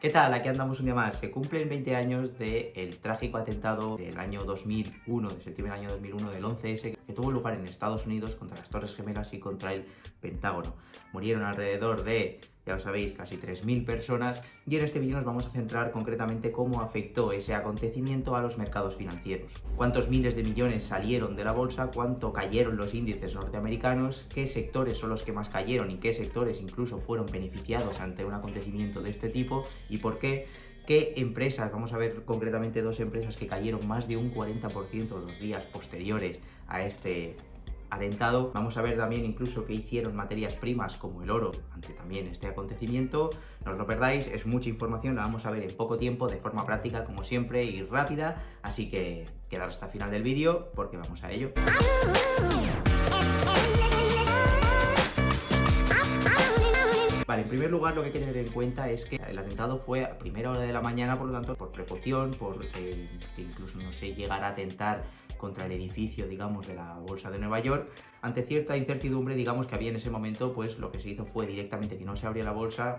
¿Qué tal? Aquí andamos un día más. Se cumplen 20 años del trágico atentado del año 2001, de septiembre del año 2001, del 11S, que tuvo lugar en Estados Unidos contra las Torres Gemelas y contra el Pentágono. Murieron alrededor de, ya lo sabéis, casi 3.000 personas, y en este vídeo nos vamos a centrar concretamente cómo afectó ese acontecimiento a los mercados financieros. Cuántos miles de millones salieron de la bolsa, cuánto cayeron los índices norteamericanos, qué sectores son los que más cayeron y qué sectores incluso fueron beneficiados ante un acontecimiento de este tipo, y por qué empresas, vamos a ver concretamente dos empresas que cayeron más de un 40% los días posteriores a este atentado. Vamos a ver también incluso qué hicieron materias primas como el oro ante también este acontecimiento. No os lo perdáis, es mucha información, la vamos a ver en poco tiempo, de forma práctica como siempre y rápida, así que quedaros hasta el final del vídeo porque vamos a ello. Vale, en primer lugar lo que hay que tener en cuenta es que el atentado fue a primera hora de la mañana, por lo tanto, por precaución, por que incluso no se llegara a atentar contra el edificio, digamos, de la Bolsa de Nueva York, ante cierta incertidumbre, digamos, que había en ese momento, pues lo que se hizo fue directamente que no se abrió la bolsa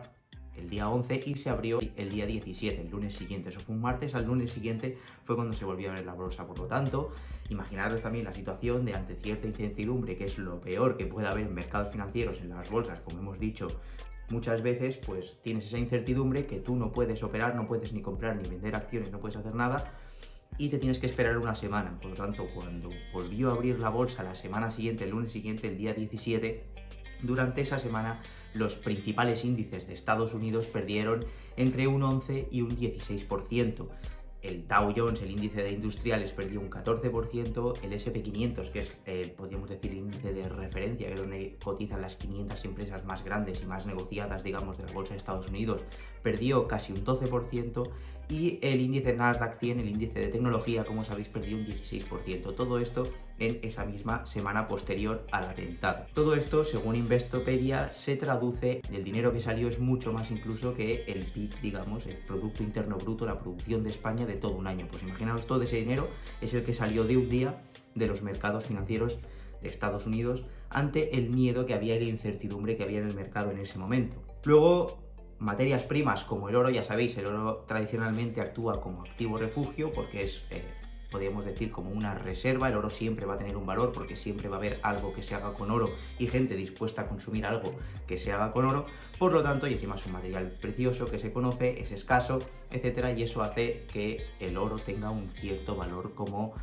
el día 11 y se abrió el día 17, el lunes siguiente. Eso fue un martes, al lunes siguiente fue cuando se volvió a abrir la bolsa. Por lo tanto, imaginaros también la situación de ante cierta incertidumbre, que es lo peor que puede haber en mercados financieros, en las bolsas, como hemos dicho muchas veces, pues tienes esa incertidumbre que tú no puedes operar, no puedes ni comprar ni vender acciones, no puedes hacer nada y te tienes que esperar una semana. Por lo tanto, cuando volvió a abrir la bolsa la semana siguiente, el lunes siguiente, el día 17, durante esa semana los principales índices de Estados Unidos perdieron entre un 11 y un 16%. El Dow Jones, el índice de industriales, perdió un 14%, el S&P 500, que es, podríamos decir, el índice de referencia, que es donde cotizan las 500 empresas más grandes y más negociadas, digamos, de la bolsa de Estados Unidos, perdió casi un 12%, y el índice Nasdaq 100, el índice de tecnología, como sabéis, perdió un 16%. Todo esto en esa misma semana posterior al atentado. Todo esto, según Investopedia, se traduce, el dinero que salió es mucho más incluso que el PIB, digamos, el Producto Interno Bruto, la producción de España de todo un año. Pues imaginaos, todo ese dinero es el que salió de un día de los mercados financieros de Estados Unidos ante el miedo que había y la incertidumbre que había en el mercado en ese momento. Luego, materias primas como el oro, ya sabéis, el oro tradicionalmente actúa como activo refugio porque es, podríamos decir, como una reserva. El oro siempre va a tener un valor porque siempre va a haber algo que se haga con oro y gente dispuesta a consumir algo que se haga con oro. Por lo tanto, y encima es un material precioso que se conoce, es escaso, etcétera, y eso hace que el oro tenga un cierto valor como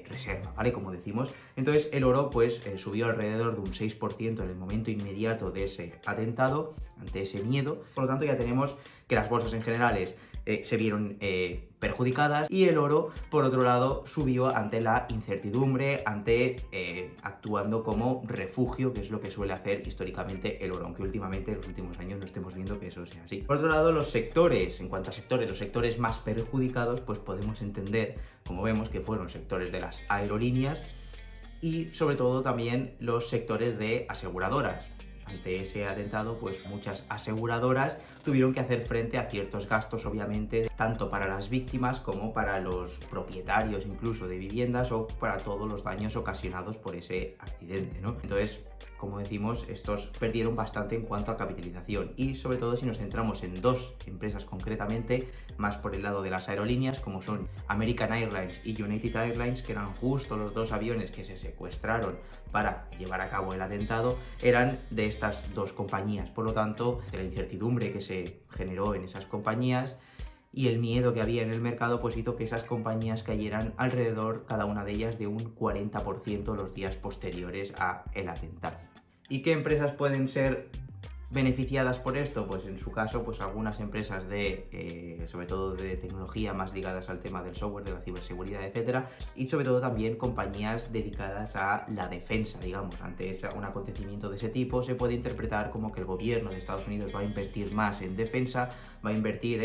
reserva, ¿vale? Como decimos. Entonces el oro pues subió alrededor de un 6% en el momento inmediato de ese atentado, ante ese miedo. Por lo tanto, ya tenemos que las bolsas en generales se vieron perjudicadas y el oro, por otro lado, subió ante la incertidumbre, actuando como refugio, que es lo que suele hacer históricamente el oro, aunque últimamente, en los últimos años, no estemos viendo que eso sea así. Por otro lado, los sectores, en cuanto a sectores, los sectores más perjudicados, pues podemos entender, como vemos, que fueron sectores de las aerolíneas y sobre todo también los sectores de aseguradoras. Ante ese atentado, pues muchas aseguradoras tuvieron que hacer frente a ciertos gastos, obviamente, tanto para las víctimas como para los propietarios incluso de viviendas o para todos los daños ocasionados por ese accidente, ¿no? Entonces, como decimos, estos perdieron bastante en cuanto a capitalización y sobre todo si nos centramos en dos empresas concretamente, más por el lado de las aerolíneas, como son American Airlines y United Airlines, que eran justo los dos aviones que se secuestraron para llevar a cabo el atentado, eran de estas dos compañías. Por lo tanto, de la incertidumbre que se generó en esas compañías y el miedo que había en el mercado, pues hizo que esas compañías cayeran alrededor, cada una de ellas, de un 40% los días posteriores a el atentado. ¿Y qué empresas pueden ser beneficiadas por esto? Pues en su caso, pues algunas empresas sobre todo de tecnología, más ligadas al tema del software, de la ciberseguridad, etcétera, y sobre todo también compañías dedicadas a la defensa, digamos. Ante un acontecimiento de ese tipo, se puede interpretar como que el gobierno de Estados Unidos va a invertir más en defensa, va a invertir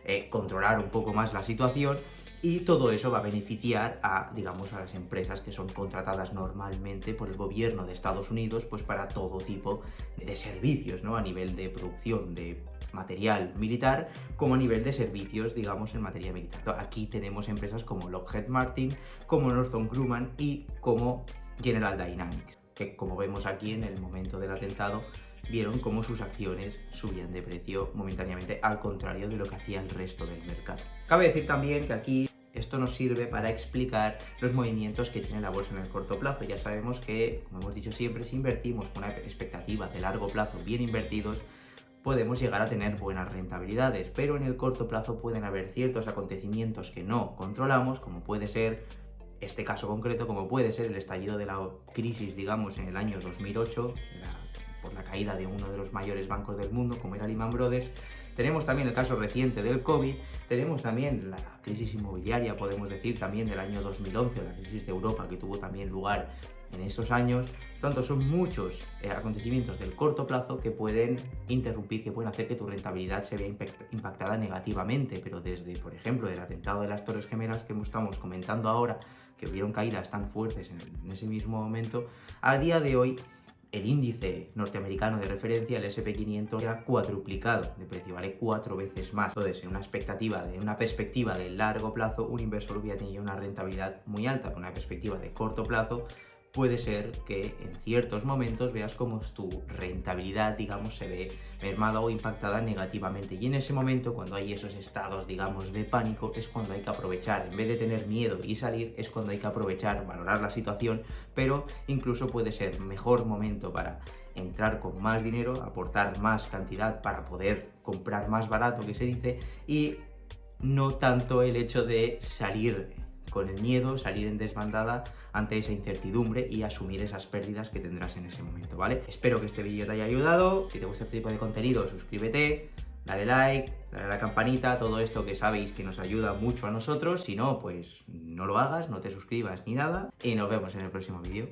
en controlar un poco más la situación, y todo eso va a beneficiar a, digamos, a las empresas que son contratadas normalmente por el gobierno de Estados Unidos, pues para todo tipo de servicios, ¿no? A nivel de producción de material militar, como a nivel de servicios, digamos, en materia militar. Aquí tenemos empresas como Lockheed Martin, como Northrop Grumman y como General Dynamics, que como vemos aquí en el momento del atentado vieron cómo sus acciones subían de precio momentáneamente, al contrario de lo que hacía el resto del mercado. Cabe decir también que aquí esto nos sirve para explicar los movimientos que tiene la bolsa en el corto plazo. Ya sabemos que, como hemos dicho siempre, si invertimos con una expectativa de largo plazo bien invertidos, podemos llegar a tener buenas rentabilidades, pero en el corto plazo pueden haber ciertos acontecimientos que no controlamos, como puede ser este caso concreto, como puede ser el estallido de la crisis, digamos, en el año 2008, por la caída de uno de los mayores bancos del mundo, como era Lehman Brothers. Tenemos también el caso reciente del COVID, tenemos también la crisis inmobiliaria, podemos decir, también del año 2011, la crisis de Europa, que tuvo también lugar en esos años. Por tanto, son muchos acontecimientos del corto plazo que pueden interrumpir, que pueden hacer que tu rentabilidad se vea impactada negativamente, pero desde, por ejemplo, el atentado de las Torres Gemelas que estamos comentando ahora, que hubieron caídas tan fuertes en ese mismo momento, a día de hoy el índice norteamericano de referencia, el S&P 500, ha cuadruplicado de precio, vale 4 veces más. Entonces, en una perspectiva de largo plazo, un inversor hubiera tenido una rentabilidad muy alta. Con una perspectiva de corto plazo, puede ser que en ciertos momentos veas como tu rentabilidad, digamos, se ve mermada o impactada negativamente. Y en ese momento, cuando hay esos estados, digamos, de pánico, es cuando hay que aprovechar. En vez de tener miedo y salir, es cuando hay que aprovechar, valorar la situación, pero incluso puede ser mejor momento para entrar con más dinero, aportar más cantidad para poder comprar más barato, que se dice, y no tanto el hecho de salir con el miedo, salir en desbandada ante esa incertidumbre y asumir esas pérdidas que tendrás en ese momento, ¿vale? Espero que este vídeo te haya ayudado. Si te gusta este tipo de contenido, suscríbete, dale like, dale a la campanita, todo esto que sabéis que nos ayuda mucho a nosotros. Si no, pues no lo hagas, no te suscribas ni nada, y nos vemos en el próximo vídeo.